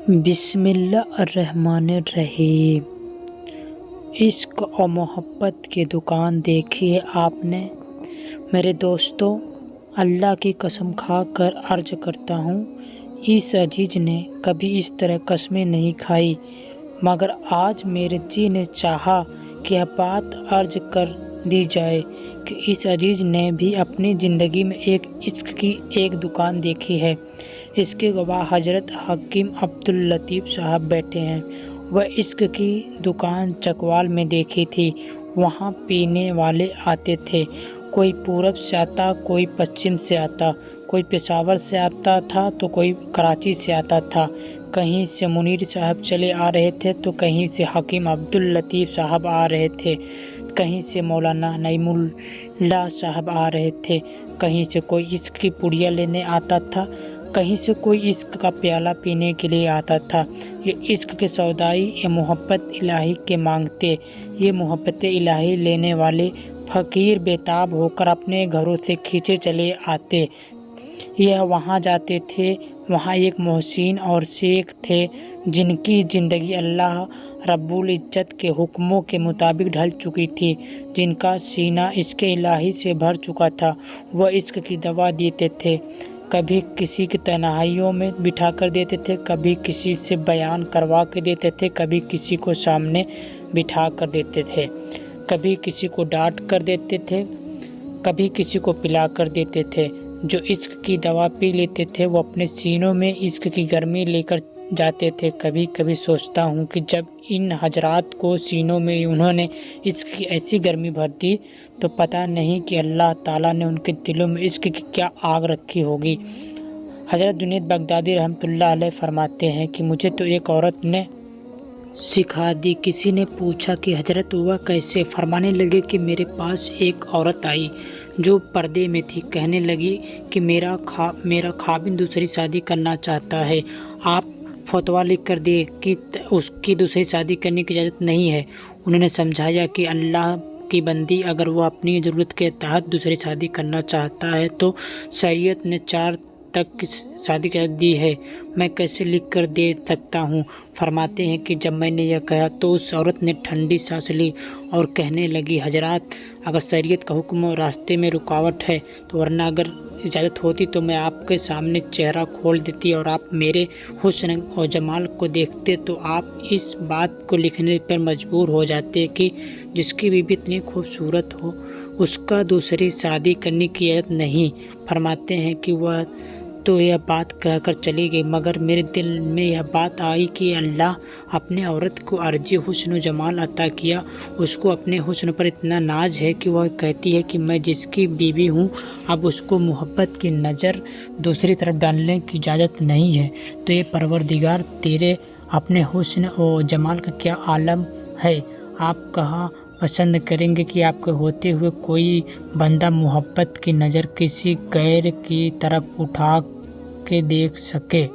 بسم اللہ الرحمن الرحیم۔ عشق اور محبت کی دکان دیکھی ہے آپ نے؟ میرے دوستو، اللہ کی قسم کھا کر عرض کرتا ہوں، اس عزیز نے کبھی اس طرح قسمیں نہیں کھائی، مگر آج میرے جی نے چاہا کہ یہ بات عرض کر دی جائے کہ اس عزیز نے بھی اپنی زندگی میں ایک عشق کی ایک دکان دیکھی ہے۔ اس کے گواہ حضرت حکیم عبداللطیف صاحب بیٹھے ہیں۔ وہ عشق کی دکان چکوال میں دیکھی تھی۔ وہاں پینے والے آتے تھے، کوئی پورب سے آتا، کوئی پچھم سے آتا، کوئی پشاور سے آتا تھا تو کوئی کراچی سے آتا تھا۔ کہیں سے منیر صاحب چلے آ رہے تھے تو کہیں سے حکیم عبداللطیف صاحب آ رہے تھے، کہیں سے مولانا نعیم اللہ صاحب آ رہے تھے، کہیں سے کوئی عشق کی پڑیا لینے آتا تھا، کہیں سے کوئی عشق کا پیالہ پینے کے لیے آتا تھا۔ یہ عشق کے سودائی، یہ محبت الہی کے مانگتے، یہ محبت الہی لینے والے فقیر بےتاب ہو کر اپنے گھروں سے کھینچے چلے آتے۔ یہ وہاں جاتے تھے، وہاں ایک محسن اور شیخ تھے جن کی زندگی اللہ رب العزت کے حکموں کے مطابق ڈھل چکی تھی، جن کا سینہ عشق الہی سے بھر چکا تھا۔ وہ عشق کی دوا دیتے تھے، کبھی کسی کی تنہائیوں میں بٹھا کر دیتے تھے، کبھی کسی سے بیان کروا کے دیتے تھے، کبھی کسی کو سامنے بٹھا کر دیتے تھے، کبھی کسی کو ڈانٹ کر دیتے تھے، کبھی کسی کو پلا کر دیتے تھے۔ جو عشق کی دوا پی لیتے تھے وہ اپنے سینوں میں عشق کی گرمی لے کر جاتے تھے۔ کبھی کبھی سوچتا ہوں کہ جب ان حضرات کو سینوں میں انہوں نے عشق کی ایسی گرمی بھر دی تو پتہ نہیں کہ اللہ تعالیٰ نے ان کے دلوں میں عشق کی کیا آگ رکھی ہوگی۔ حضرت جنید بغدادی رحمۃ اللہ علیہ فرماتے ہیں کہ مجھے تو ایک عورت نے سکھا دی۔ کسی نے پوچھا کہ حضرت ہوا کیسے؟ فرمانے لگے کہ میرے پاس ایک عورت آئی جو پردے میں تھی، کہنے لگی کہ میرا خاوند دوسری شادی کرنا چاہتا ہے، آپ فتویٰ لکھ کر دیں کہ اس کی دوسری شادی کرنے کی اجازت نہیں ہے۔ انہوں نے سمجھایا کہ اللہ کی بندی، اگر وہ اپنی ضرورت کے تحت دوسری شادی کرنا چاہتا ہے تو شریعت نے 4 تک کی شادی کی اجازت دی ہے، میں کیسے لکھ کر دے سکتا ہوں؟ فرماتے ہیں کہ جب میں نے یہ کہا تو اس عورت نے ٹھنڈی سانس لی اور کہنے لگی، حضرات اگر شریعت کا حکم راستے میں رکاوٹ ہے تو ورنہ اگر اجازت ہوتی تو میں آپ کے سامنے چہرہ کھول دیتی اور آپ میرے حسن اور جمال کو دیکھتے تو آپ اس بات کو لکھنے پر مجبور ہو جاتے کہ جس کی بیوی اتنی خوبصورت ہو اس کا دوسری شادی کرنے کی اجازت نہیں۔ فرماتے ہیں کہ وہ تو یہ بات کہہ کر چلی گئی، مگر میرے دل میں یہ بات آئی کہ اللہ اپنے عورت کو عارضی حسن و جمال عطا کیا، اس کو اپنے حسن پر اتنا ناز ہے کہ وہ کہتی ہے کہ میں جس کی بیوی ہوں اب اس کو محبت کی نظر دوسری طرف ڈالنے کی اجازت نہیں ہے۔ تو یہ پروردگار تیرے اپنے حسن و جمال کا کیا عالم ہے، آپ کہاں پسند کریں گے کہ آپ کے ہوتے ہوئے کوئی بندہ محبت کی نظر کسی غیر کی طرف اٹھا کے دیکھ سکے؟